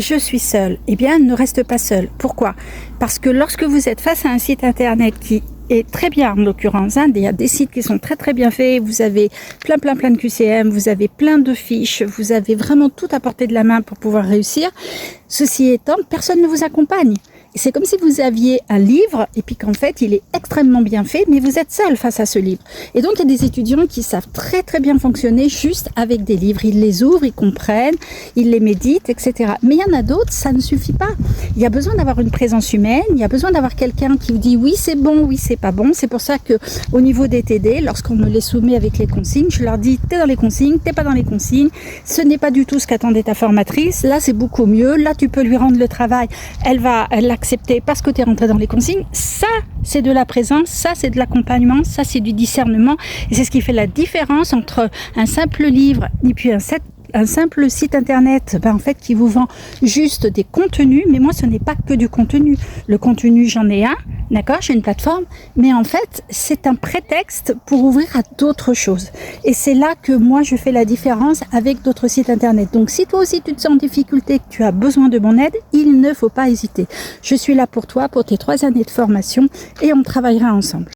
Je suis seule. Eh bien, ne reste pas seule. Pourquoi? Parce que lorsque vous êtes face à un site internet qui est très bien, en l'occurrence, il y a des sites qui sont très très bien faits, vous avez plein de QCM, vous avez plein de fiches, vous avez vraiment tout à portée de la main pour pouvoir réussir. Ceci étant, personne ne vous accompagne. C'est comme si vous aviez un livre et puis qu'en fait il est extrêmement bien fait, mais vous êtes seul face à ce livre. Et donc il y a des étudiants qui savent très très bien fonctionner juste avec des livres. Ils les ouvrent, ils comprennent, ils les méditent, etc. Mais il y en a d'autres, ça ne suffit pas. Il y a besoin d'avoir une présence humaine, il y a besoin d'avoir quelqu'un qui vous dit oui c'est bon, oui c'est pas bon. C'est pour ça que au niveau des TD, lorsqu'on me les soumet avec les consignes, je leur dis t'es dans les consignes, t'es pas dans les consignes, ce n'est pas du tout ce qu'attendait ta formatrice, là c'est beaucoup mieux, là tu peux lui rendre le travail, elle accepter parce que tu es rentré dans les consignes. Ça, c'est de la présence, ça, c'est de l'accompagnement, ça, c'est du discernement. Et c'est ce qui fait la différence entre un simple livre et puis un simple site internet en fait qui vous vend juste des contenus. Mais moi ce n'est pas que du contenu. Le contenu j'en ai un, d'accord, j'ai une plateforme, mais en fait c'est un prétexte pour ouvrir à d'autres choses. Et c'est là que moi je fais la différence avec d'autres sites internet. Donc si toi aussi tu te sens en difficulté, que tu as besoin de mon aide, il ne faut pas hésiter. Je suis là pour toi, pour tes 3 années de formation et on travaillera ensemble.